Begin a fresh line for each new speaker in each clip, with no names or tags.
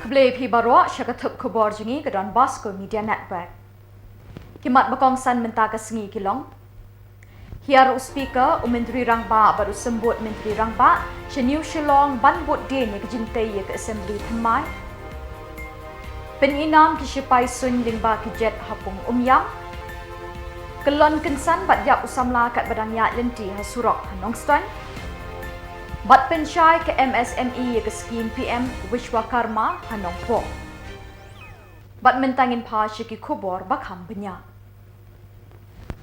Blay Pibaro, Shakatup Khuborjylla, donbosco Media Network. Kimat bakong san mentaka sengi kilong. Hiaru speaker Menteri Rangba baru sembut Menteri Rangba, New Shillong banbut dia ni kejintai ke assembly thamai. Peninam kisipai sun lingba kejet hapung umyam. Kelon kensan bat yap Samla kat badang yak lenti hasurok hanongstoin. Bat pensyai ke MSME ke skim PM Wishwakarma hanongpo. Bat mentangin pa syiki Khubor bakham benya.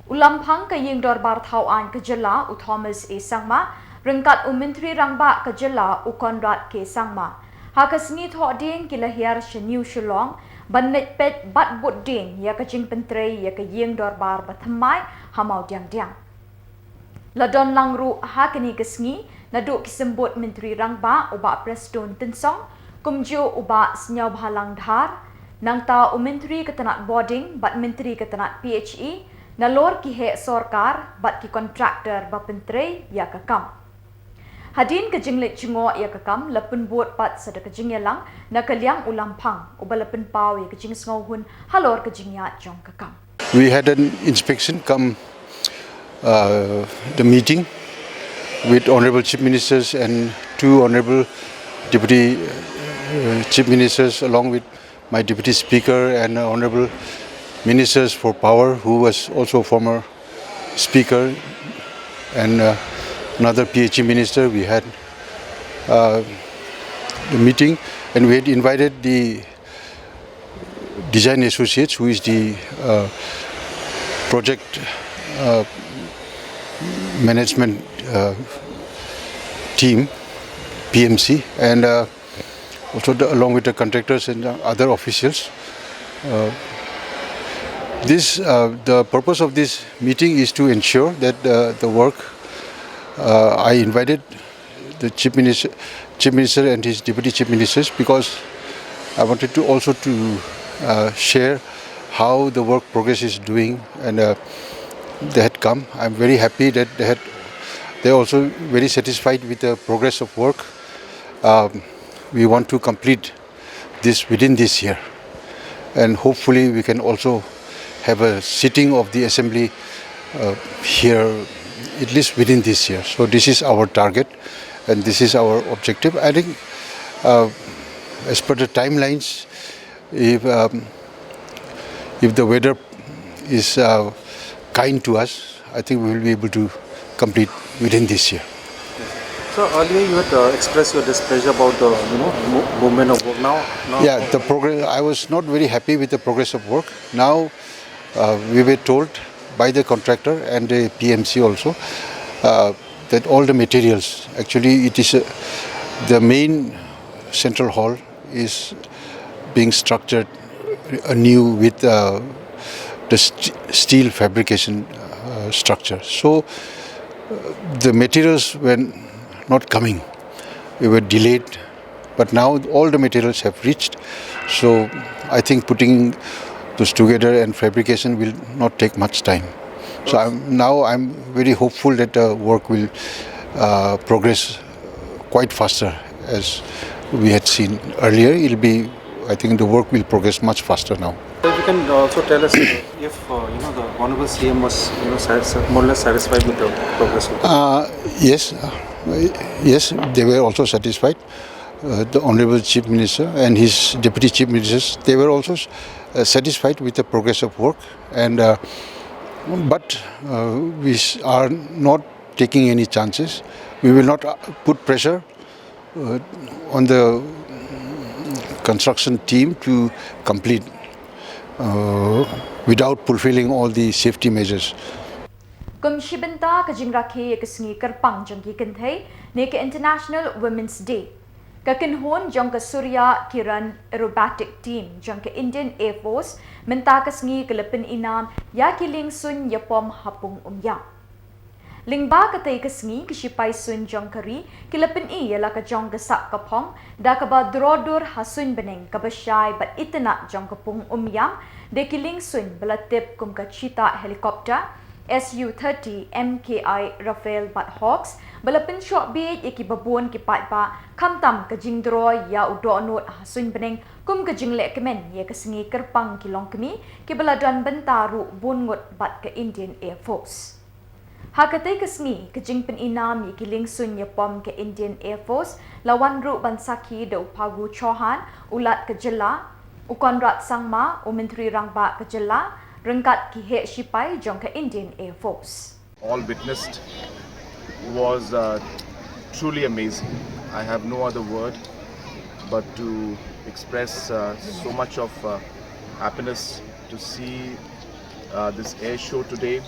Ulampang ke ying dorbar tauan ke Jylla u Thomas A. Sangma, rengkat Menteri Rangba ke Jylla u Konrad K. Sangma. Haka seni thok ding kila hiar New Shillong, ban net pet bat but ding ya ke jing penteri ya ke ying dorbar bathamai hamau diang-diang. Ladon langru hakani ke seni, naduk kisembut Menteri Rangba uba Preston Tensong, kumju uba senyau halang dhar, nangta Menteri ketenat boarding, bat Menteri ketenat PHE, nalor ki he sorkar, bat ki kontraktor ba penteri ya kakam. Hadin ke jinglit jungo ya kakam, lepun buat pat sada ke jing yalang, na kaliang ulampang, uba lepun pau ya ke jing sngauhun, halor ke jing ya jong kakam.
We had an inspection come the meeting with Honorable Chief Ministers and two Honorable Deputy Chief Ministers along with my Deputy Speaker and Honorable Ministers for Power who was also former Speaker and another PHE Minister. We had the meeting and we had invited the Design Associates who is the project management team, PMC, and also along with the contractors and other officials. The purpose of this meeting is to ensure that the work. I invited the Chief Minister and his Deputy Chief Ministers because I wanted to also share how the work progress is doing, and they had come. I'm very happy that they're also very satisfied with the progress of work. We want to complete this within this year, and hopefully we can also have a sitting of the assembly here at least within this year. So this is our target and this is our objective. I think as per the timelines, if the weather is kind to us, I think we will be able to complete within this year.
So earlier you had expressed your displeasure about the movement of work. Now
yeah, the progress. I was not very happy with the progress of work. Now we were told by the contractor and the PMC also that all the materials, actually it is the main central hall is being structured anew with the steel fabrication structure. So the materials were not coming, we were delayed, but now all the materials have reached. So I think putting those together and fabrication will not take much time. So I'm very hopeful that the work will progress quite faster as we had seen earlier. I think the work will progress much faster now.
So you can also tell us if the Honorable CM was more or less satisfied with the progress of the
Yes, they were also satisfied. The Honorable Chief Minister and his Deputy Chief Ministers, they were also satisfied with the progress of work, and but we are not taking any chances. We will not put pressure on the construction team to complete without fulfilling all the safety measures.
Kumshibenta kajingrakhe kesngi kerpang jangki kenthai ne ke International Women's Day. Kakinhon jong ke Surya Kiran Aerobatic Team jong ke Indian Air Force menta kesngi kelepin inam ya kiling sun yapom hapung umya. Lingba katai kesngi kesipai sun jong keri kelepin ialah ke jong gesak kapong da kaba drodur hasun beneng kabasyai bat itena jong kapung umyam de kiling sun belatip kum ke cita helikopter Su-30 MKI Rafael Bat Hawks balapin shot bid ikibabon kipat ba kamtam kajing droy ya udonot hasun beneng kum kajing lek kemen ye kesengi kerpang kilong kemi kibaladan bentaru bungut bat ke Indian Air Force. Hakatai kesengi kajing peninam ikiling sun ye pom ke Indian Air Force lawan ru bansaki do pagu chohan ulat ke Jylla ukonrat sangma Menteri Rangba ke Jylla rengkat ki he shipai jong ke Indian Air Force.
All witnessed was truly amazing. I have no other word but to express so much of happiness to see this air show today,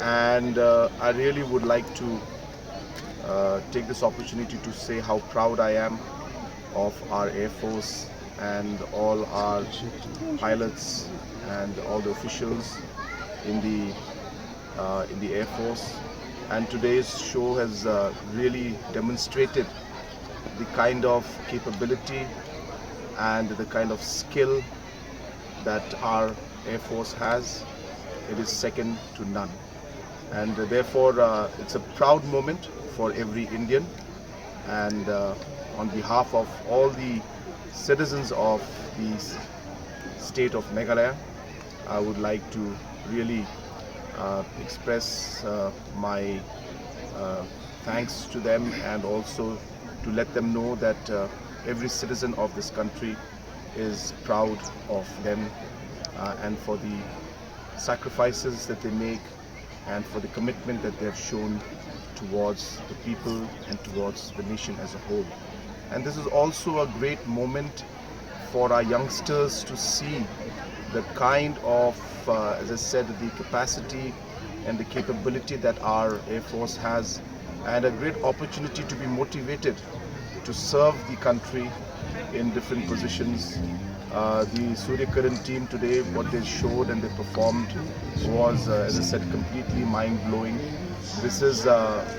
and I really would like to take this opportunity to say how proud I am of our Air Force and all our pilots and all the officials in the Air Force. And today's show has really demonstrated the kind of capability and the kind of skill that our Air Force has. It is second to none. And therefore, it's a proud moment for every Indian. And on behalf of all the citizens of the state of Meghalaya, I would like to really express my thanks to them, and also to let them know that every citizen of this country is proud of them and for the sacrifices that they make and for the commitment that they have shown towards the people and towards the nation as a whole. And this is also a great moment for our youngsters to see the kind of, as I said, the capacity and the capability that our Air Force has, and a great opportunity to be motivated to serve the country in different positions. The Surya Kiran team today, what they showed and they performed was, as I said, completely mind-blowing. This is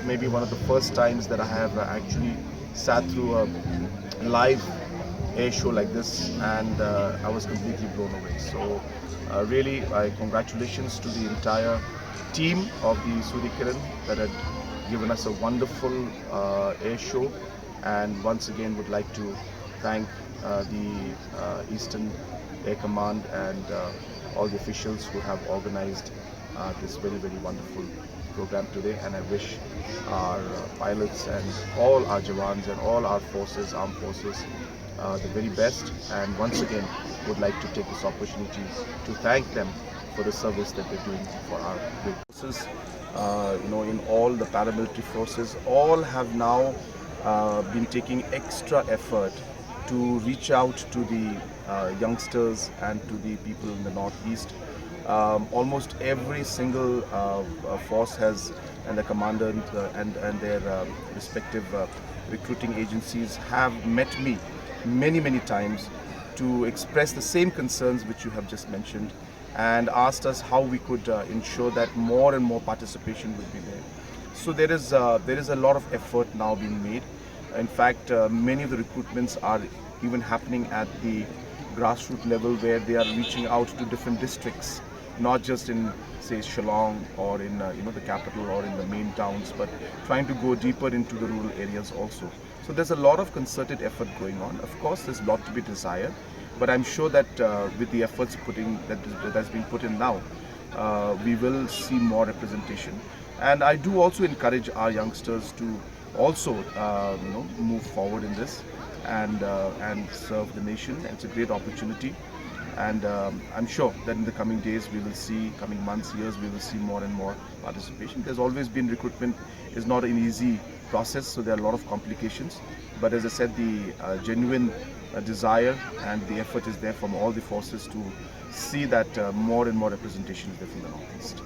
maybe one of the first times that I have actually sat through a live air show like this, and I was completely blown away. So really, congratulations to the entire team of the Surya Kiran that had given us a wonderful air show, and once again would like to thank the Eastern Air Command and all the officials who have organized this very, very wonderful program today. And I wish our pilots and all our Jawans and all our forces, armed forces, the very best, and once again would like to take this opportunity to thank them for the service that they're doing for our great forces. In all the paramilitary forces, all have now been taking extra effort to reach out to the youngsters and to the people in the northeast. Almost every single force has, and the commander and their respective recruiting agencies have met me many times to express the same concerns which you have just mentioned, and asked us how we could ensure that more and more participation would be there. So there is a lot of effort now being made. In fact, many of the recruitments are even happening at the grassroots level, where they are reaching out to different districts, not just in, say, Shillong or in the capital or in the main towns, but trying to go deeper into the rural areas also. So there's a lot of concerted effort going on. Of course, there's a lot to be desired, but I'm sure that with the efforts that's been put in now, we will see more representation. And I do also encourage our youngsters to also move forward in this and serve the nation. It's a great opportunity, and I'm sure that in the coming days we will see, coming months, years, we will see more and more participation. There's always been, recruitment is not an easy process, so there are a lot of complications, but as I said, the genuine desire and the effort is there from all the forces to see that more and more representation is there from the northeast.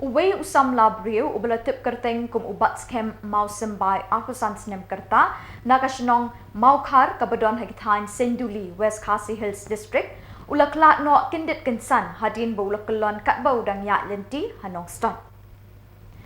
Uwe Samla Briu ubelatip kerteng kum ubat skem mau sembai akusan snem kerta nakashnong maukar kabadon hagitan Senduli West Khasi Hills District ulakla no kindit kinsan hadin bulakalon kat bau dang ya lenti hanong ston.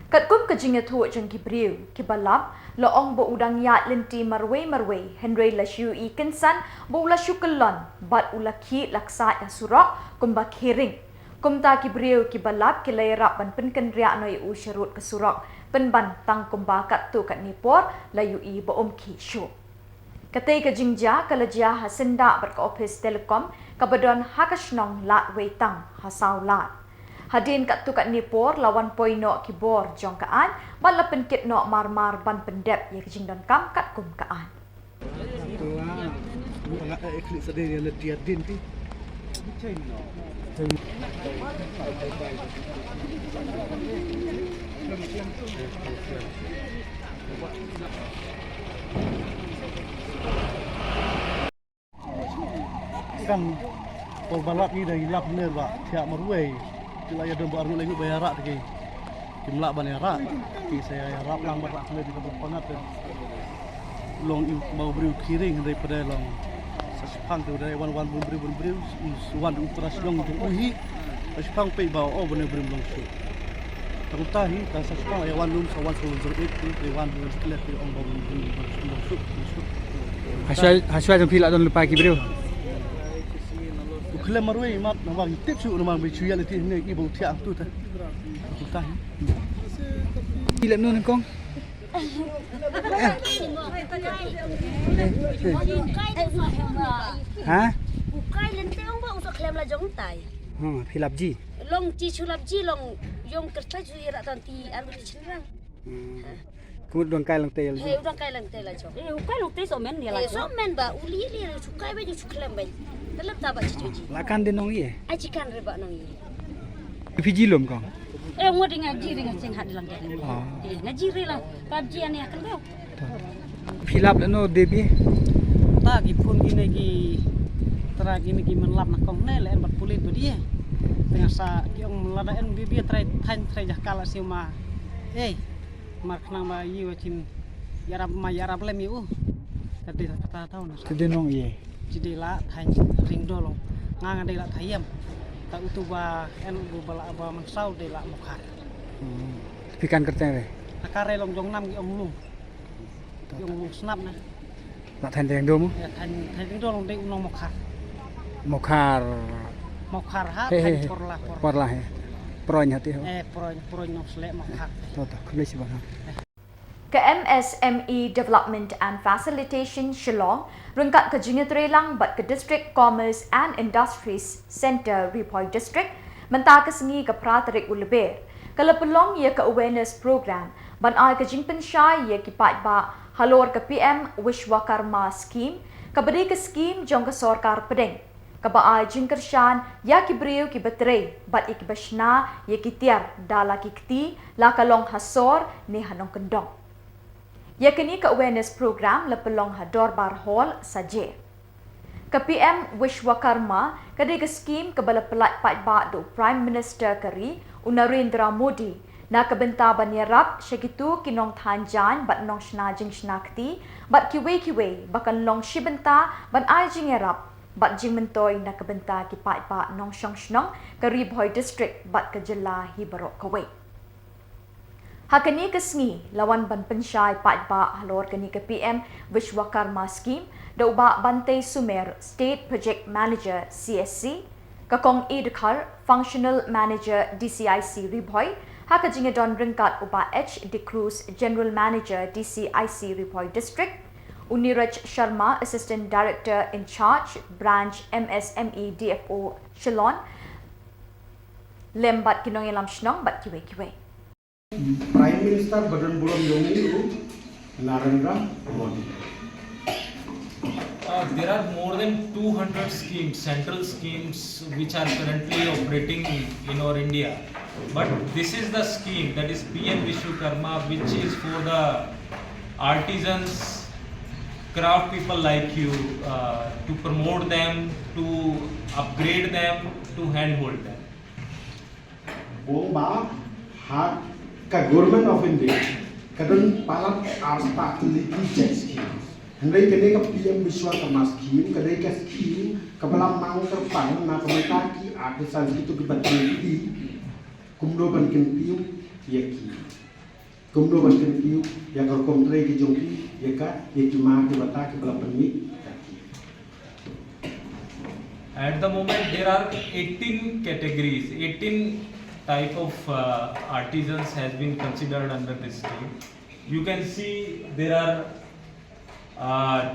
Kat kum kajingathu jeng Briu kibalap loong bo udang ya lenti marwe Henry Lashu I kinsan bo ulashukalon bat ulaki laksa ya surok kum bakiring kumta ki brio ki balap ki layrap ban penken ria noi u syarut ke surok penban tang kumbakat tu kat nipor layu i boom ki syu. Katai ke jingja kalajia hasenda berka office telekom kabadon hakasnong lat weitang hasau lat. Hadin kat tu kat nipor lawan poino Khubor jong kaan bala penkit no marmar ban pendep ye kejing don kam kat kum kaan.
Kan balap ni dah hilap bener pak tiap meruai bila ya domba arung lagi bayar rak lagi jumlah ban rak ki saya harap lang berak kena di tempat panat long mau beri kiring daripada long sespang tu dari wan beri wan operasi long tu uhi sespang pe bawa oh bener beri long tu terutahi tak sespang ya wan lum sawan sulur itu di wan lum sekelah di ong bau beri long tu
hasil jom pilak don lupa ki bro.
Kalau marwai mat nawang tipsu rumah bercuya letih ni ibu tiang tu tak. Kita.
Pilak nun kong. Ha?
Bukai lente ong ba usok klem la jong tai.
Pilap ji.
Long ji chulap ji long yong kerta ju ira tanti alu di chenrang.
Kemudian kai lang tel.
He udang kai lang te la jong.
Ukai long te so men dia la.
So men ba uli li chukai ba ju chuklem ba. Dalam tabat ji.
Lakan din nong ye.
Ajikan reba nang ye.
Fiji lom kong.
Ngodi ngaji dengan ceng had lang dia. Ngaji re lah. PUBG ane akan kau.
Pilap no debi.
Ta gi pun gini gi tera gini gi menlap nak kong ne le bat pulit bu dia. Tengah sa yang meladaen bibi trai tan trai jakala siuma. Mak nang ba yi wacin yarap lem yu. Tadi kata tahu nas.
Tadi nong ye.
Jadi lah tan ring dolong. Ngang ada lah tayam. Tak utuba en bu bala aba mangsau de la mokhar.
Pikan kerteng re.
Akare long jong nam gi ong lung. Yong lung snap na.
Nak tan deng dom.
Ya tan ring dolong de unong mokhar.
Mokhar
Ha tan por
lah he. Proin hati ho.
Pro nyok selek mokhar.
Toto kebeli sibah.
Ke MSME Development and Facilitation Shillong rengkat ke Jingatrelang bat ke District Commerce and Industries Center Ripoi District mentah ke sengi ke Pratarik Lber. Kalau pelong ia ke awareness program ban ai ke Jingpenshai ia ki Peit ba halor ke PM Wishwakarma scheme ke beri ke scheme jong ke Sorkar Pedeng. Ke ba ai Jingkershan ia ki beriu ki betrei bat ik bashna ia ki tiar dala ki kti la kalong hasor ni hanong kendong. Ia kini ke awareness program lepelong hador bar hall saja. Ke PM Wishwakarma kedai ke skim ke bala pelat Peit ba do Prime Minister keri Narendra Modi na ke benta banyarap syagitu kinong tanjan bat nong shna jing shnakti bat kiwe bakan long shibenta ban ai jing erap bat jing mentoy na ke benta ki Peit ba nong shong shnong ke Ribhoi District bat ke Jylla hi barok kawe. Hakani ke sengi lawan ban pensyai Peit ba halor kini ke PM Wishwakarma scheme da uba Bantai Sumer State Project Manager CSC ke Kong Edkar Functional Manager DCIC Ribhoi haka jinga don ringkat uba H De Cruz General Manager DCIC Ribhoi District Uniraj Sharma Assistant Director in Charge Branch MSME DFO Shillong lembat kinong ilam shnong bat kiwe.
Prime Minister Badan Bulan Yongi Narendra Modi.
There are more than 200 schemes, central schemes, which are currently operating in our India. But this is the scheme that is PM Vishwakarma, which is for the artisans, craft people like you, to promote them, to upgrade them, to handhold them.
Government of India kadang palat arts facility check scheme. Hendai kene ke PM Vishwakarma scheme, kadai ke scheme kebalam mang terpang na kementaki artisan itu kebatiki kumdo bankin piu yaki. Kumdo bankin piu ya kal kontre ke jongki ya ka ya ki ma ke bataki kebalam penmi.
At the moment there are 18 categories, 18 type of artisans has been considered under this scheme. You can see there are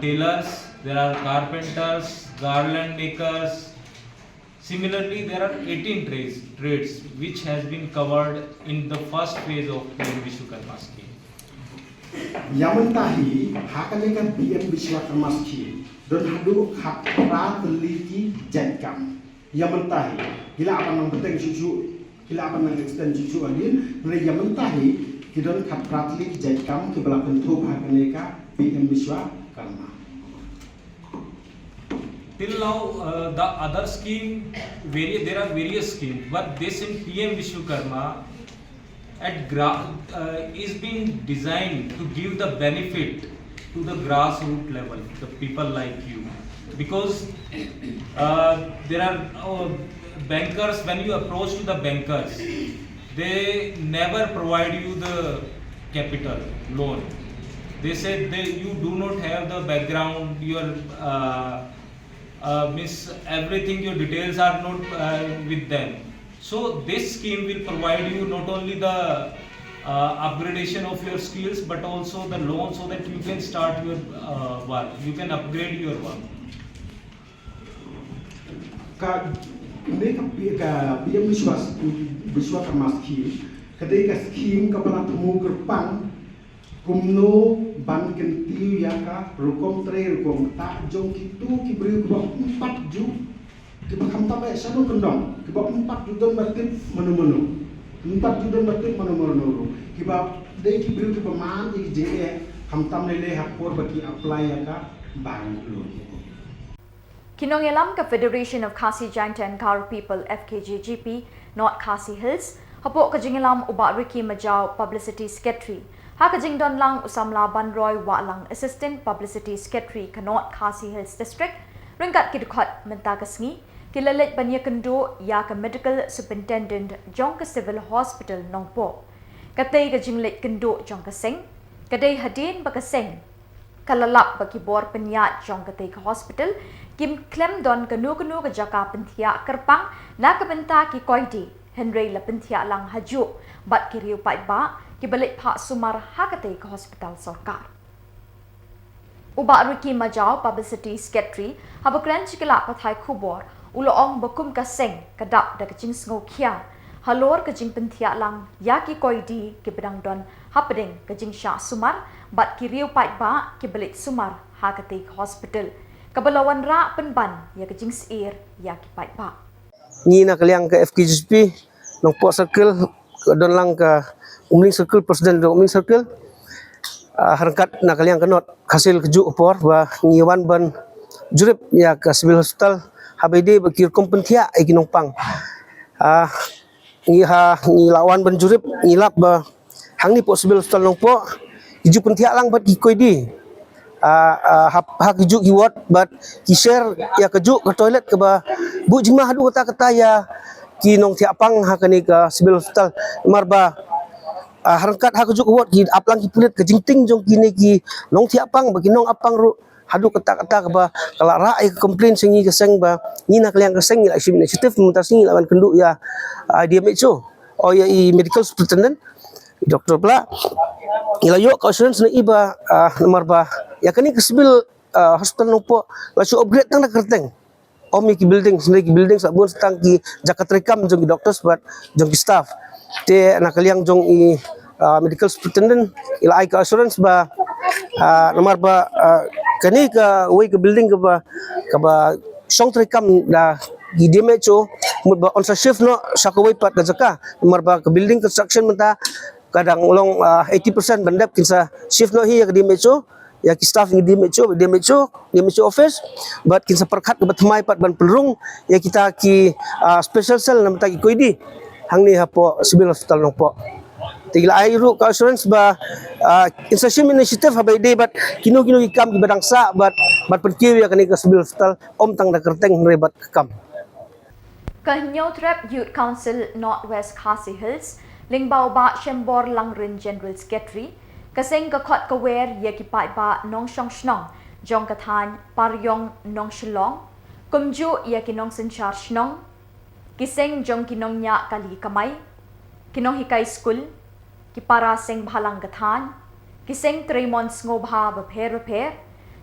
tailors, there are carpenters, garland makers. Similarly, there are 18 trades which has been covered in the first phase of PM Vishwakarma scheme.
Yamantahi hakanikan PM Vishwakarma scheme don hadu hak teliti jadkam. Yamantahi gila apa nang penting susu gila apa nang extend susu adin mulai yamantahi kidon hak teliti jadkam kibala bentuk hakaneka PM Vishwakarma.
Till now, the other scheme, there are various schemes, but this in PM Vishwakarma is being designed to give the benefit to the grassroots level, the people like you. Because there are bankers, when you approach to the bankers, they never provide you the capital loan. They said you do not have the background, your means everything, your details are not with them. So this scheme will provide you not only the upgradation of your skills but also the loan so that you can start your work, you can upgrade your work.
Ini PM Vishwakarma scheme, ketika scheme kepala temu kerpang kumno ban kentiu yaka rukom tre rukom tak jong kitu kibri kubah 4 ju kibah kamta baik sanu kendong kibah 4 ju don batit menu 4 ju don batit menu kibah dei kibri kubah man ik je kamtam lele hakpor baki apply yaka bang lu.
Kinongelam ka Federation of Khasi Giant and Garo People FKJGP North Khasi Hills hapok ka jingelam uba Ricky Majau Publicity Secretary Hakajing Don Lang Samla Banroy Walang Assistant Publicity Secretary ka North Khasi Hills District ringkat kidukhat mentagasngi kilalit banya kendo ya ka Medical Superintendent jong ka Civil Hospital Nongpo katay ka jinglit kendo jong ka sing kaday hadin ba ka sing kalalap ba Khubor penyat jong katay ka hospital kim klem don kanu ka jaka pentia kerpang na ka benta ki koidi Henry la pentia lang haju bat kiriu Peit ba kibalik Pak Sumar hakate ke hospital sarkar. Uba Ricky Majau Publicity Secretary habakran cikala pathai Khubor uloong bakum kaseng kadap da kajing sngo kia halor kajing pentia lang yaki koidi kibedang don hapading kajing Syak Sumar bat kiriu Peit ba kibalik Sumar hakate ke hospital kabalawan ra penban ya kajing seir yaki Peit ba.
Ni nak liang ke FKJP Nongpo Circle don lang ke Umling Circle Presiden Umling Circle harkat nak liang ke not hasil keju upor ba ngiwan ban jurip ya ke Civil Hospital habede bakir kompentia iki nongpang ngi lawan ban jurip ngilap ba hang ni po Civil Hospital Nongpo iju pentia lang bat kikoidi hak iju kiwat bat ki share ya keju ke toilet ke ba bu jima hadu kata ya ki nong tiapang hakani ke Civil Hospital marba harkat hak keju kiwat ki aplang ki pulit ke jingting jong kini ki nong tiapang bagi nong apang ru hadu kata ke ba kala rai ke komplain singi ke seng ba ni nak liang ke seng la initiative muntasi lawan kenduk ya DMHU ya medical superintendent doktor pula ilayo ka assurance na iba marba ya kani ke Civil Hospital Nongpo lasu upgrade tang kerteng omi ki building sendiri ki building sabun tang ki jakat rekam jong ki doctors buat jong ki staff te nak liang jong i medical superintendent ila ai ka assurance ba nomor ba kani ka way ke building ke ba song rekam da di DMHO ba on sa shift no sakaway pat jaka nomor ba ke building construction menta kadang long 80% bandap kinsa shift no hi ya ke DMHO ya ki staff ni DMHO office but kinsa perkhat ke batmai pat ban pelrung ya kita ki special cell nam ta ki koidi hang ni hapo Civil Hospital Nongpo tigla ai ru ka assurance ba insertion initiative habai de but kino ikam ki badang sa but perkiu ya kani ke Civil Hospital om tang da kerteng rebat kam
Kahnyo Trap Youth Council Northwest Khasi Hills lingbao ba Shembor Langrin General Secretary kaseng ka khot ka wer ye ki Peit ba nong shong shnong jong ka than paryong nong Shillong Kumju ia kinong senchar shnong, kiseng jong kinong nya kali kamay, kinong hikai school, kipara seng bhalang gathan, kiseng Tremons ngobha bapher,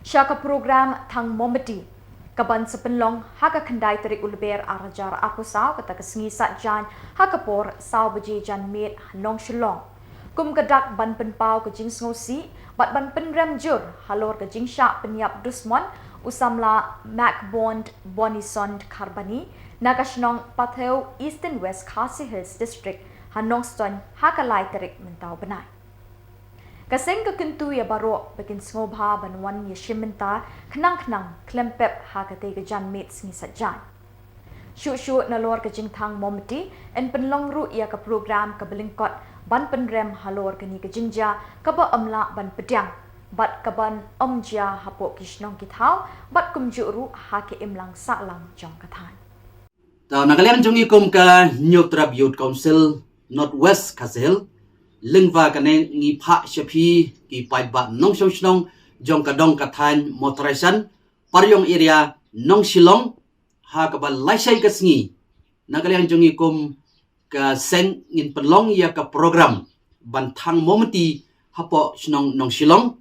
siya ka program thang momati, kaban sa penlong haka kandai terik Lber arajar aku saw kata kesengi jan haka por saw beje jan met hanong Shillong. Kum kedak ban penpau ke jing ngosi, bat ban penrem jur halor ke jing syak penyiap dusmon usamla Macbond Bonisond Karbani NAKA shnong patheu East and West Khasi Hills District hanong ston haka lai terik mentau benai. Kaseng ke kentu ya baro bikin ngobha banwan ya shimenta kenang klempep haka te ke jan met sengi jan. Syuk nalor ke jing thang momti en penlong ru ia ke program ke belingkot ban penrem halor ke ni ke jingja ke ba amla ban pedang bat ke ban omja hapo kishnong kithau bat kumju ru hake imlang saklang jong kathan.
Tao nakalian jong ikum ka New Tribute Council Northwest Khasi lingwa kane ngi pha shapi ki pai ba nong shnong jong kadong kathan motorization paryong area nong Shillong ha ka ba laisai ka sngi nakalian jong ikum ka seng ngin penlong ya ka program ban thang momenti hapo shnong nong Shillong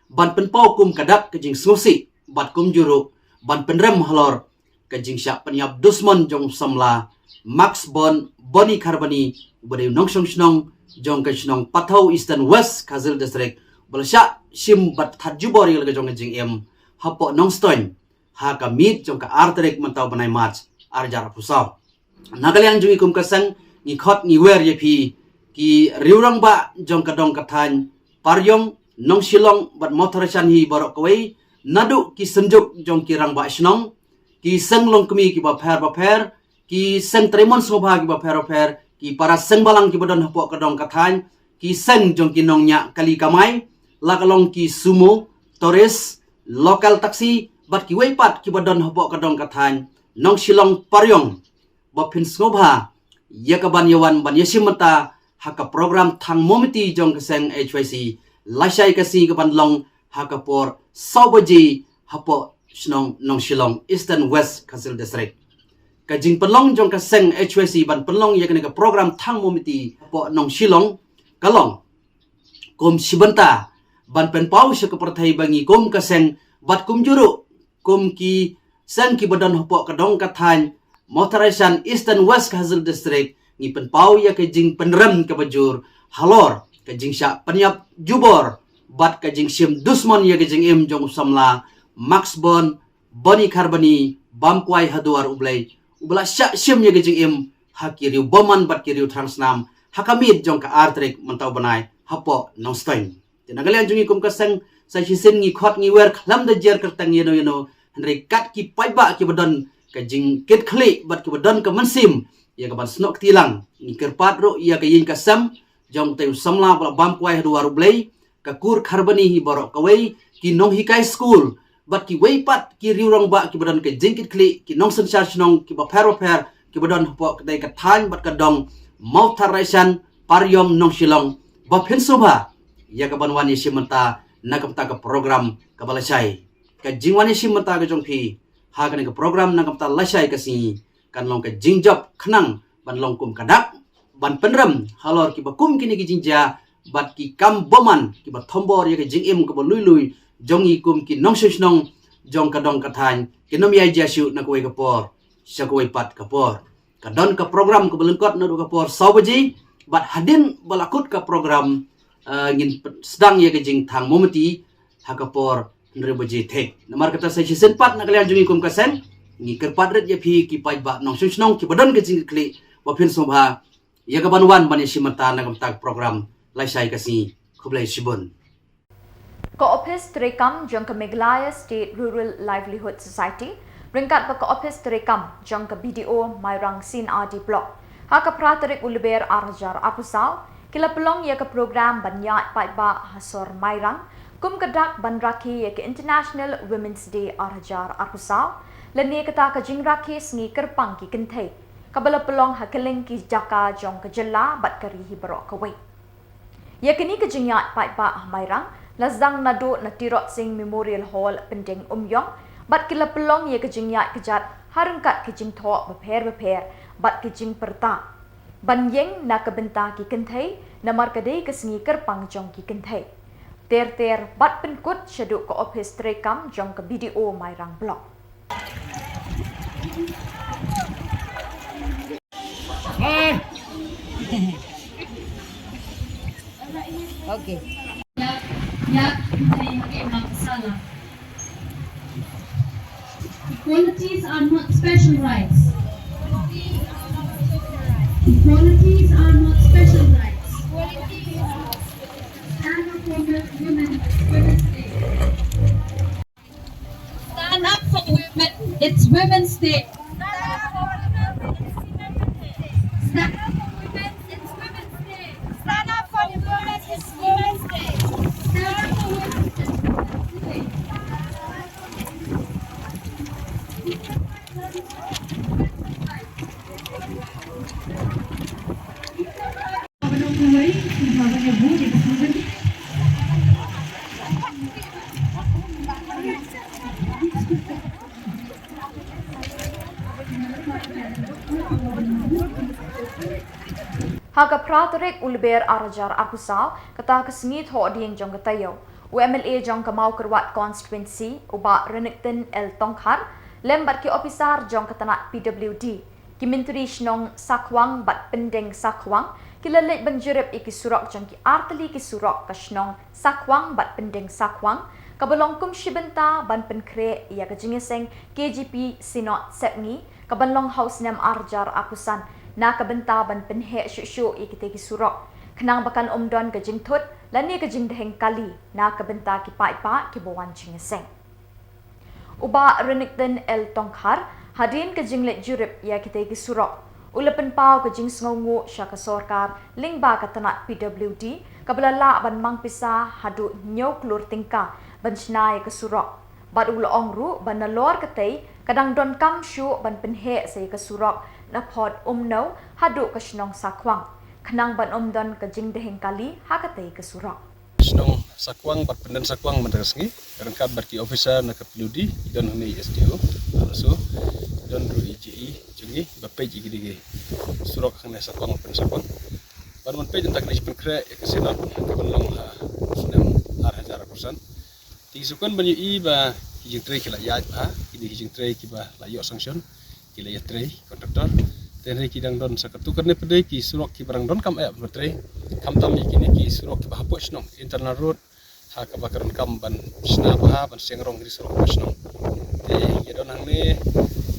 ban penpau kum kadak ke jing snosi bat kum juru ban penrem halor ke jing syak penyap dusmon jong Samla Max Bon Boni Karbani bade nong shnong jong ke shnong pathau Eastern West Khasi District belasya sim bat Khuborjylla yang jong jing em hapo nong stoin ha ka mit jong ka arterik mentau banai march arjar pusau nakalian jong ikum kasang ni khot ni wer ye phi ki riurang ba jong kadong kathan paryong nong Shillong bat motorishan hi borok kawai nadu ki senjuk jong kirang ba shnong ki seng long kemi ki ba pher ki seng Tremons ngobha ki ba pher ki para seng balang ki badon hapo kadong kathan ki seng jong kinong nya kali kamai lakalong ki sumo tourist local taxi bat ki weipat ki badon hapo kadong kathan nong Shillong paryong ba phin ngobha yakaban yawan ban yasimata haka program thang momiti jong keseng HYC lasai kasi kaban long haka por saubaji hapo shnong nong Shillong Eastern West Khasi District kajing pelong jong keseng HYC ban pelong yakni ka program thang momiti hapo nong Shillong kalong kum sibenta ban penpau sya keperthai bangi kum keseng bat kum juru kum ki seng ki badon hapo kadong kathan motorization Eastern West Khasi District ngi penpau ya ke jing penrem ke bajur halor ke jing syak penyap jubor bat ke jing sim dusmon ya ke jing em jong Samla Max Bon Boni Karbani bamkwai haduar ublai ubla syak sim ya ke jing em hakiriu boman bat kiriu transnam hakamit jong ka artrik mentau banai hapo nong stein tinagalian jong ikum kaseng sa hisin ngi khot ngi wer khlam da jer kertang yeno henry kat ki paiba ki badon ka jing kit khli bat ki badon ka mansim ya ka ban snok tilang ni kerpat ro ya ka yin ka sam jong te Samla bala bamkwai haduar ublai ka kur Karbani hi borok kawai ki nong hikai school bat ki weipat ki riurang ba ki badon ka jing kit khli ki nong sen charge nong ki ba pher ki badon hapo kedai ka than bat ka dong motorization paryong nong Shillong ba phin sobha ya ka ban wani simenta nakamta ka program ka balasai ka jingwani simenta ka jong phi ha ka program nakamta lasai ka si kan long ka jingjop khnang ban long kum kadak ban penrem halor ki ba kum kini ki jingja bat ki kam boman ki ba thombor ya ka jingim ka ba lui jong i kum ki nong shnong jong ka dong ka than ki nom ya jasu na koi ka por sya koi pat ka por ka don ka program ka belengkot na do ka por saubaji bat hadin balakut ka program ngin sedang ya ke jing thang momenti hakapor nrebaji the namar kata sai season 4 na kalian jungi kum kasen ngi kerpat ret ya phi ki pai ba nong snong ki badon ke jing kli wa phin sobha ya ka banwan ban simata na kamtak program laisai kasi khublai sibon
Ko-Office Terekam jong ke Meghalaya State Rural Livelihood Society ringkat ba Ko-Office Terekam jong ke BDO Mairang Sin RD Block haka praterik Lber arjar apusau kila pelong ya ke program banyat paiba hasor Mairang kum kedak ban raki ya ke International Women's Day arjar apusau leni kata ke jing raki sengi kerpang ki kentai kabala pelong hakeling ki jaka jong ke Jylla bat kari hibarok kawai ya kini ke jingyat paiba Mairang Lazdang nado na tirot sing Memorial Hall pending umyong bat kila pelong ye kejing yat kejat harengkat kejing thok beper bat kejing perta ban yeng na kebenta ki kenthai namar kadai kesengi kerpang jong ki kenthai ter bat penkut syaduk ke office trekam jong ke BDO Mairang Blok.
Okay. Equalities are not special rights. Equalities are not special rights. Stand up for Women's Day. Stand up for women. It's Women's Day. Stand up for women. It's Women's Day. Stand up for the women. It's Women's Day. Stand up for women. It's Women's Day.
Haga praterek Lber arajar akusau kata kesengit ho dieng jong katayo. UMLA jong kamau kerwat constituency uba renekten el tongkhar lembat ki ofisar jong katanak PWD. Ki menteri Shillong sakwang bat pendeng sakwang kilalet banjurep iki surak jong ki arteli ki surak ka Shillong sakwang bat pendeng sakwang kabalongkum shibenta ban penkre ya kejingeseng KGP sinot sepni kabalong house nem arjar akusan NAKA benta ban penhe syuk ikite ki surok kenang bakan omdon ke jing thut lani ke jing deheng kali NAKA benta ki Peit ki bawan jingeseng uba renikten el tongkhar hadin ke jing let jurip ya kite ki surok ulapen pau ke jing sngongu syaka sorkar lingba katanak PWD kabalala ban mangpisa hadu nyok lur tingka ban snai ke surok bad ula ongru ban nalor ketei kadang don kam syu ban penhe sei ke surok na pod umno hadu ke Shillong sakwang kenang ban umdon ke jing deheng kali hakatei ke surak
Shillong sakwang bat penden sakwang menderesngi rengkat berki officer na kapiludi don huni SDO also don ru IGI jungi bapej gidi surak khane sakwang pen sakwang ban man pej entak ni penkre ke senat kabalong sunem 100% ti sukan banyu I ba kijing tre kila yaj ba kini kijing tre kiba layo sanction kila ya tre kontraktor tenre kidang don sakatukar ne pedai ki surok ki barang don kam betre kam tam kini ki surok ki bahpo snong internal road ha ka bakaran kam ban sna bah ban sengrong di surok snong te ya don hang ne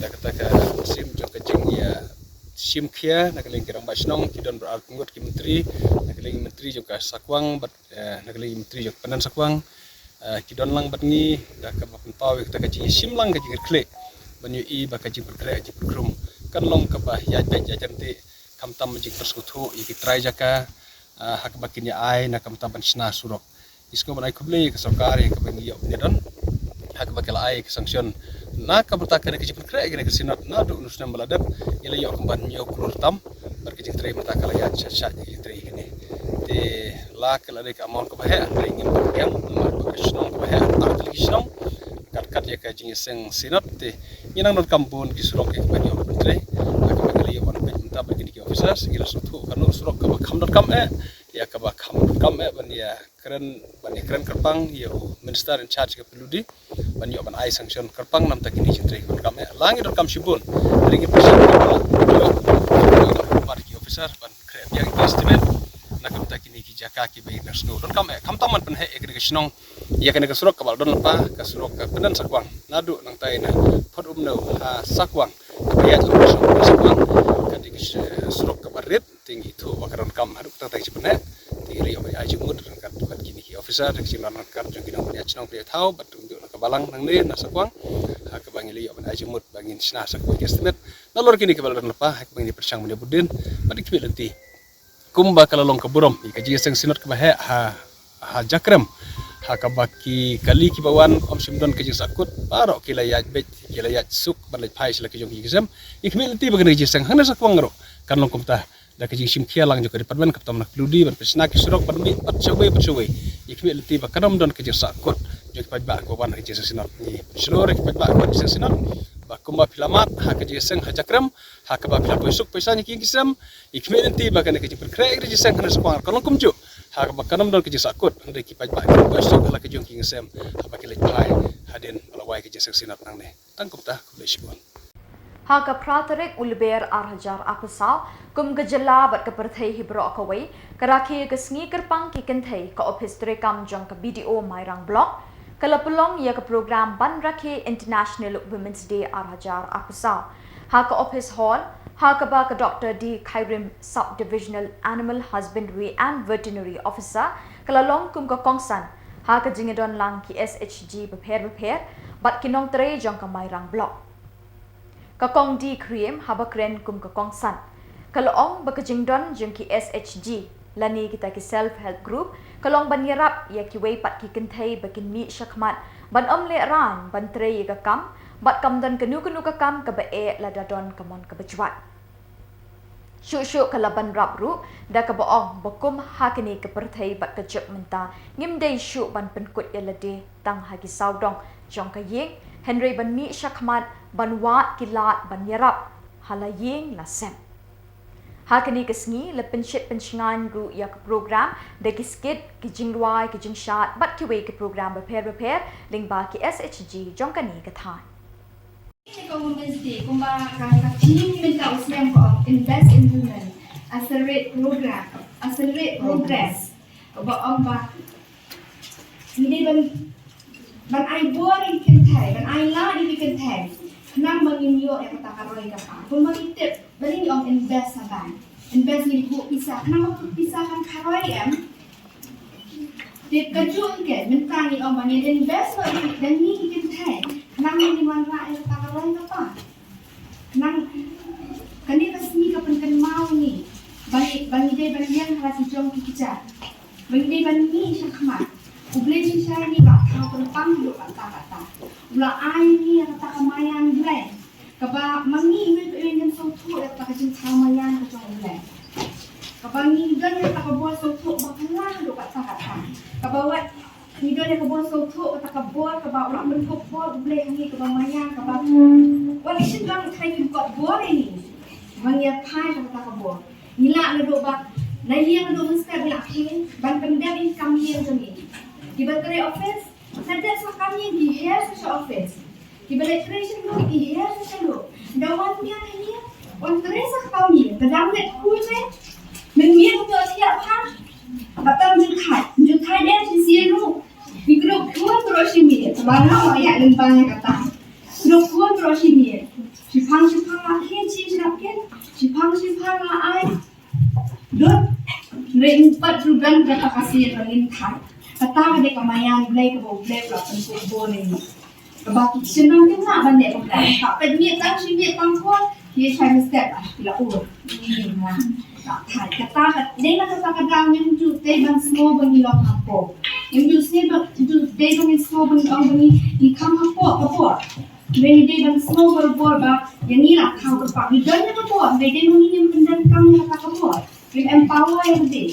da kata ka sim jong ka jing ya sim khia na kaleng kirang ba snong ki don beral pungut ki menteri na kaleng menteri jong ka sakwang bat na kaleng menteri jong panan sakwang ki don lang bat ngi da ka bapen pau ka jing sim lang ka jing kle banyu I baka jing berkreat jing berkrum kan long ka ba ya janti kam tam jing perskutu I ki try jaka hak bakin ya ai na kam tam ban sna surok isko ban ai kuble ka sarkar ka ban yo ne don hak bakal ai ka sanction na ka bertakar ka jing berkreat ka sinat na do nusna maladap ila yo kam ban yo kulur tam bar ka jing try mata kala ya sha jing try kini te la kala ka amon ka ba ha ring yang ma ka Shillong ka ba ha artli Shillong kat ya ka jing seng sinat te inang non kampun ki surok ek bani on pentre ka bakali on pen minta begini ki officer segila sutu kanu surok ka bakam dot kam ya ka bakam dot kam ban ya keren kerpang ya minister in charge ka peludi ban yo ban ai sanction kerpang nam ta kini jentre dot kam langi dot kam shibun ringi pressure yo ki officer ban kre yang estimate nak ta kini ki jaka ki bayi nasno dot kam taman pen he Shillong ya kena kesurok kabal don lepa kesurok ke pedan sakwang nadu nang tai na pod umno sakwang ya tu sakwang kadi kesurok ke barit tinggi tu bakaron kam aduk ta tai cipene tinggi yo ai jumud kan tukat kini ki officer dak sinan kan jong kinang punya chnong pe thau bat tunjuk ke balang nang ne na sakwang ka bangili yo ai jumud bangin sna sakwang estimate nalor kini ke balan lepa hak bangini persang mene budin badik pi lenti kumba kalalong kaburom ikaji seng sinot ke bah ha jakrem hakabaki kali ki bawan om simdon ke sakut paro kila yaj bet kila yaj suk balai phai sila ke jong exam ikmil ti bagan ji sang hana sakwang ro kan long kumta da ke sim khia lang jo ke department kaptam nak ludi ban pesna ki surok ban mi pat chawai ikmil ti ba kadam don ke sakut yo kipat ba ko ban haji sesinat ni seluruh kipat ba ko sesinat ba kumba filamat ha ka jeseng ha jakram ha ka ba filap besok pesa ni kisam ikme nanti ba kana ke perkrek ri jeseng kana sekwang kolong kumju ha ka ba kanam don ke jesakut ndai kipat ba ko besok hala ke jong kisam ha ba ke lepai haden alawai ke jeseng sinat nang ne tangkup ta ko besibon
Haka pratarik Lber arhajar apasal kum ke Jylla bat ke perthai hibro akawai keraki ke sengi kerpang ki kenthai ke office terekam jong ke video mairang blog kelapulong ya ke program ban rakhe International Women's Day arhajar apasal haka office hall haka ba ke Dr. D. Khairim Subdivisional Animal Husbandry and Veterinary Officer kelalong kum ke kongsan haka jingedon lang ki SHG beper bat kinong tere jong ke mairang blog Kakong di krim haba kren kum kakong san. Kalong bakajingdon jeng ki SHG. Lani kita ki self-help group. Kalong banirap ya ki way pat ki kentai bakin mi syakmat. Ban le ran ban tre ya kakam. Bat kamdan kenu kakam ka bae ladadon kamon ka bajwat. Syuk-syuk kalaban rap ru. Da ka baong bakum hakini ka perthai bat kajep menta. Ngimday syuk ban penkut ya lade tang hagi saudong. Jong ka ying. Henry ban mi syakmat ban wat kilat ban yarap halaying lasem. Hakani kesngi le pensyit pencingan ru ya ke program de kiskit ki jingluai ki jingshat bat ki we ke program beper ling ba ki SHG jongkani kathan.
Women's Day kumba ka team minta usiam ko invest in women accelerate progress ba ini ban ai boring kentai ban ai la di kentai nang bangin yo yang kata karoi kapa pun bagi tip bali om invest saban invest ni bu pisah nang aku pisahkan karoi tip kaju ke minta ni om bangin invest dan ni kentai nang ni man ra yang kata karoi kapa nang kani resmi kapan mau ni bagi dia bagian harus jom kikica bagi dia bani syakmat Ublay siya ni ba kau terpang dulu kata-kata. Ulah ai ni kata kemayan gile. Kaba mangi we pengen sotu kata kecing kemayan kecong gile. Kaba ni dan kata kabor sotu bakalah dulu kata-kata. Kaba wat ni dan kabor sotu kata kabor kaba ulah bentuk bor ublay ni kaba mayan kaba. Wali sedang kai buat bor ini. Mangia pai kata kabor. Nila na do ba na yang do mesti bila kin ban pendam income yang jami. Di baterai office, ada sekali di hair social office. Di electrician group di hair social group. Dawan dia ni, orang terasa kami. Kadang net kuih, mengiak tu siap ha. Batang jukai dia di sini. Di grup kuat terus ini. Sebab ayat lembang kata. Grup kuat terus ini. Sipang akhir siapkan. Sipang ai. Dot, rempat program berapa kasih berlintas. Kata ada kemayan blay ke bawah blay pula pentuk bol ini. Kebaki senang dia nak bandek blay. Tak pedih tang sini pangkuan dia saya step lah bila ini lah. Tak kata dia nak kata yang tu teh bang semua bagi lok hapo. Yang tu sini tu teh bang semua bagi orang bagi ikam hapo. Jadi dia bang semua berbor bah yang ni lah kau berpak. Dia ni hapo. Dia ni yang pendan kami kata hapo. Dia empower yang dia.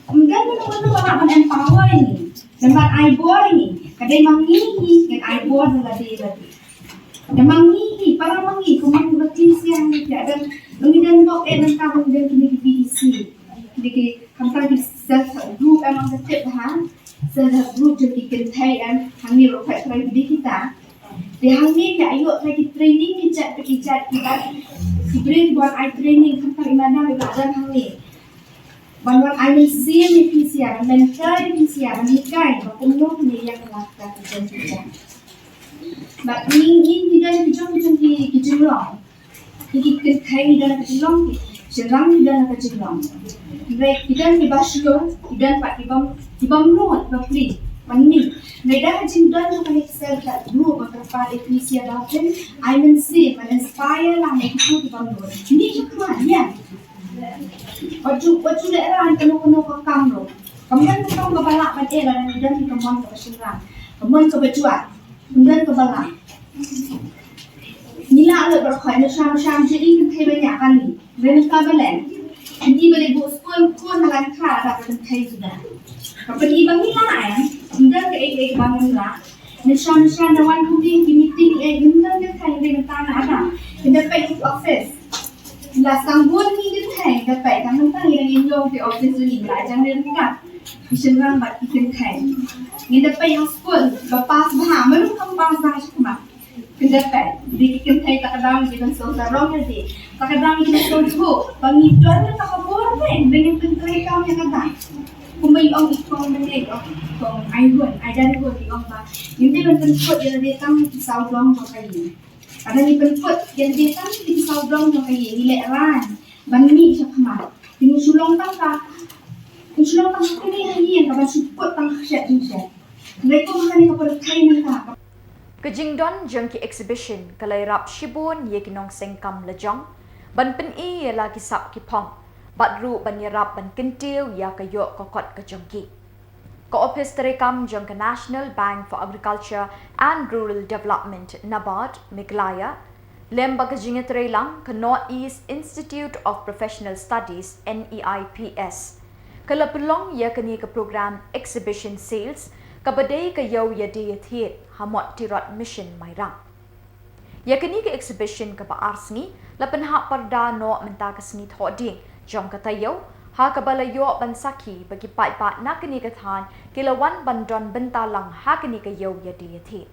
Kemudian betul-betul orang empower ini, tempat aibor ini, kadang mengihi dan aibor lagi. Dan mengihi, para mengihi, kemudian berkisi yang tidak dan kemudian dok tentang kemudian kini diisi. Jadi kamera di self group emang setiap dah, self group jadi kentai dan kami rokai terakhir di kita. Di hari ni ayo lagi training kita kita diberi buat training kamera mana belajar hari. Bantuan air sim di PCR, mental di PCR, menikah, penuh ni yang melakukan kerja. But ini tidak di Jylla, ini kerja dalam Jylla, serang dalam Jylla. Baik kita di Bosco, kita pak di Bamrut, bapri, mani. Mereka Jylla juga excel kat group berapa PCR dalam, I will see, inspire lah mereka di Bamrut. Ini cuma ya. Baju daerah penuh kakam lo. Kemudian kakam kebalak pada dan kemudian kemudian ke Shillong. Kemudian ke Bejuat. Kemudian ke Balak. Nila ada berkhidmat syam jadi kita banyak kali. Mereka belen. Jadi beli Bosco pun halan kah dapat kita sudah. Kemudian bagi lah Sudah ke bangun lah. Nishan the one who being meeting yunda ke thai dengan tanah ada. Kita pergi office. Lah sambun ni ke thai dapat kamu tang yang indong ke office ni lah jangan dekat. Mission rang bat kita thai. Ni dapat hospital lepas bah belum kamu pas dah cuma. Kita dapat di kita thai tak ada kita susah rong ni. Tak ada kita susah. Pangi tuan tak kabur kan dengan tentrai kamu yang ada. Kumbai ong ikong meneg ong ayun ada ko di ong ba hindi man penput yang datang di saudong mo kayi ada ni penput yang datang di saudong mo kayi nilai ran banmi siya kama ini sulong tang kini hayi yang ka support tang syat syat mereka makani ka perkai nang
Kejingdon jengki exhibition kalairap shibun ye kinong sengkam lejong ban pen i ye lagi sap ki pong Badru banyarap ban kentil ya kayo kokot ke jongki. Ko-office terekam jong ke National Bank for Agriculture and Rural Development NABARD Meghalaya, lemba ke jinga terelang ke North East Institute of Professional Studies NEIPS. Kala pelong ya kini ke program exhibition sales ke badai ke yau ya diet hamot tirot mission mairang. Ya kini ke exhibition ke paarsni lapan hak parda no menta ke seni thoding jom katayo ha kabalayo bansaki bagi pai-pat nak kini kathan kilawan bandon bentalang ha kini kayo ya dieti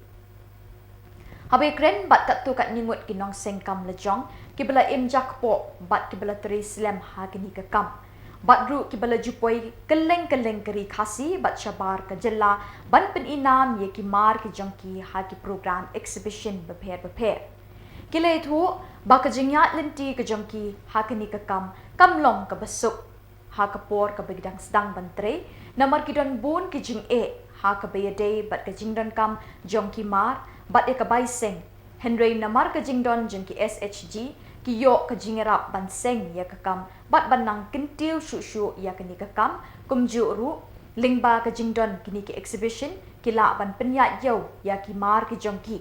habe kren bat kat tu kat ningut kinong sengkam lejong kibala imjak po bat kibala tri slam ha kini kakam batru kibala jupoi keleng-keleng keri khasi bat syabar ke Jylla ban peninam ye kimar ke jongki ha ki program exhibition beper kila itu baka jingyat lenti ke jongki ha kini kakam kamlong ke besuk ha Khubor ke begidang sedang bantre namar kidon bun ke jing ha ke bayade bat ke jingdon kam jongki mar bat e ke baiseng henry namar ke jingdon jengki SHG ki yo ke jingerap banseng ya ke kam bat banang kentil shu ya kini ke kam kumju ru lingba ke jingdon kini ke exhibition kila ban penyat yo ya ki mar ke jongki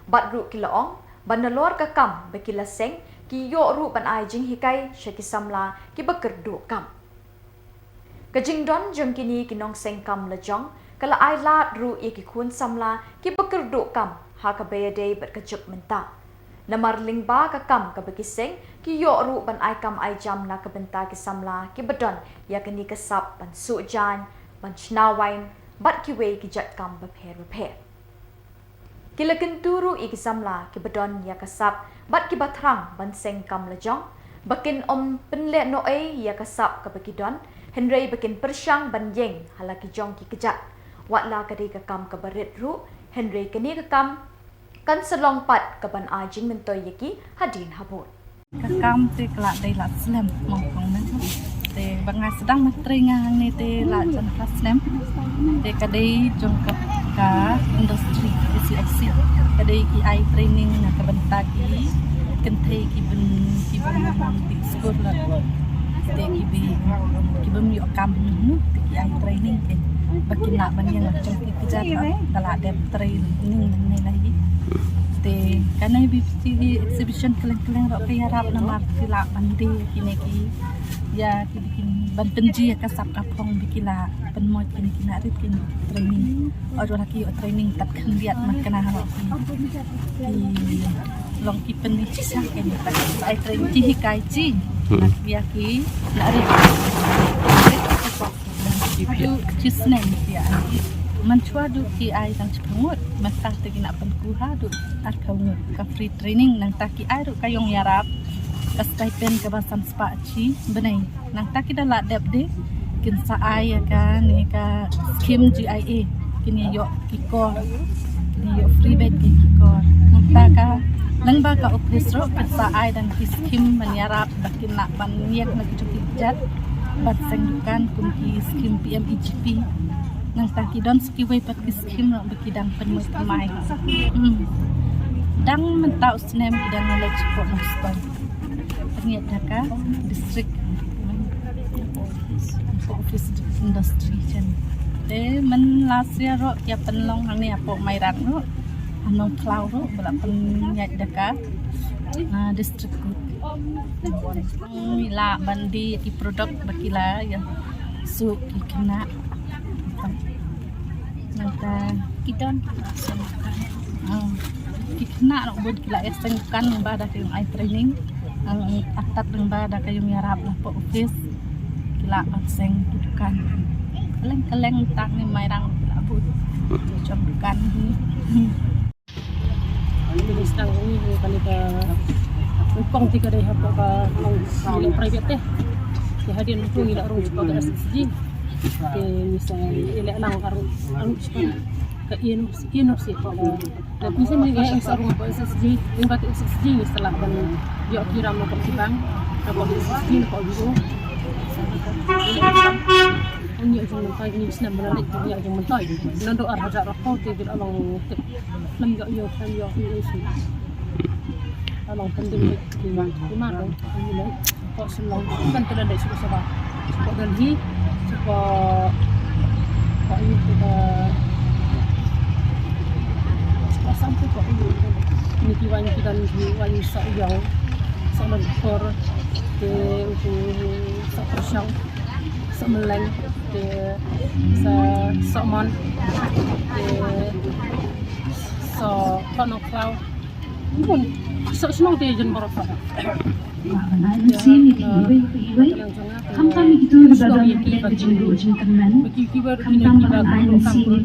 bat ru kilaong banalor ke kam bekila seng ki yo ru ban ai jing hikai syaki samla ki bekerdu kam kajing don jong kini kinong seng kam lejong kala ai la ru ye ki khun samla ki bekerdu kam ha ka bayade bat kejuk menta namar lingba ka kam ka bekiseng ki yo ru ban ai kam ai jam na ka benta ki samla ki bedon ya kini kesap ban sujan ban chnawain bat ki we ki jat kam beper Kila kenturu iki samla ki bedon ya kasap bat ki batrang ban seng kam lejong bakin om penle no ya kasap ka bekidon henry bakin persyang ban yeng halaki jong ki kejat watla kadi ka kam ka barit ru henry kini ka kam kan selong pat ka ban ajing mentoy yaki hadin habot
ka kam te kala dai la slam mongkong nan te bangai sedang matringa ni te la jan slam te kadai jong ka industri SFC kadai ki ai training na ka banta ki kenthai ki ben di school la te ki bem yo kam nu te ki ai training ke bakin nak ban yang jong ki kerja kala dep training ni lagi te kanai BPTV exhibition keleng-keleng ro kaya rap nama kila bandi kini ki ya ki bikin bantenji ka sap kapong bikila penmot kini kina rit kini training or laki training tak kendiat makana ro ki long ki pen cisa kini tak ai training ji hikai ji nak biya ki na rit itu cisnen ya mencuadu ki ai tang cepungut mata tegi nak penkuha du arkaungut ka free training nang taki ai ru kayong yarap ka stipend ka basam spa chi benai nang taki dala dep de kin sa ai ka ni ka skim GIA kini yo kiko kini yo free bed ki kiko nang taka nang ba ka office ro kin sa ai dan ki skim menyarap bakin nak ban niak na ki jat bat sengdukan kum ki skim PMEGP nang taki don skiway pat kiskim no bekidang penmut mai dang mentau snem kidang knowledge ko noston ternyat Dhaka district office industry chen de men lasia ro ya penlong hang ni apo mai ran ro anong cloud ro bala penyat Dhaka district ko la bandi ki produk bakila ya su ki kena Nangka kita kita nak buat kila esengkan pada kayong I training ang atat ng bada kayong yarap na po office kila pagseng tudukan kaleng tak ni mayrang labut jom dukan
Ini sedang ini kanita kong tiga deh apa ka nong private teh di hadir nung ila rong cepat SSG ke misalnya ila lang arung cepat ke ino sih dan misalnya yang sarung apa SSG yang bat SSG setelah dan yo kira mau pertimbang kalau SSG kalau gitu Unjuk jong mentai ni senam balik dia jong mentai. Nando arhaja rakau te bil along lam yo isi. Along pendim di mana ini le. Kok Shillong kan tidak ada suku sebab. Kok Delhi kok ini kita sampai kok ini kiwan kita ni kiwan sayang sama kor ke sa Samla sa Somon sa Konoklau pun sa Shillong te jen borofa
Kami itu berbagai kita jenggot jengkeman. Kami tambah alam sini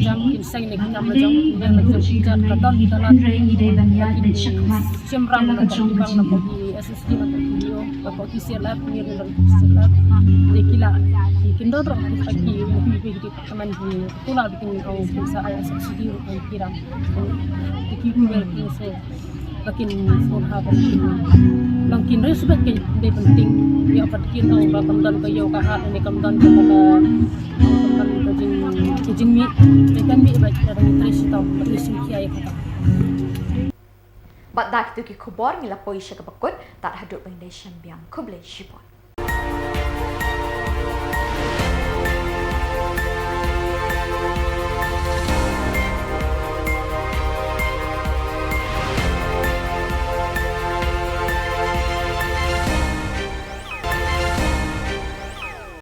dan berjumpa kadang di dalam ide banyak dan syakmat. Kalau kejong
SSD na video kapag isilat ni rin isilat dikila ikindo ro pagi hindi kaman di tula bikin ang sa SSD ro ang kiram dikibu ni so lakin so haban langkin res bakin de penting ya patkin ang bakamdan kayo kahat ni kamdan ka kamdan kajing mi kan mi ba ang tres taw isim kiay kata
Bat dak tu ki Khubor ngila poi siya kabakot tat hadut bang nation biang Khuborjylla.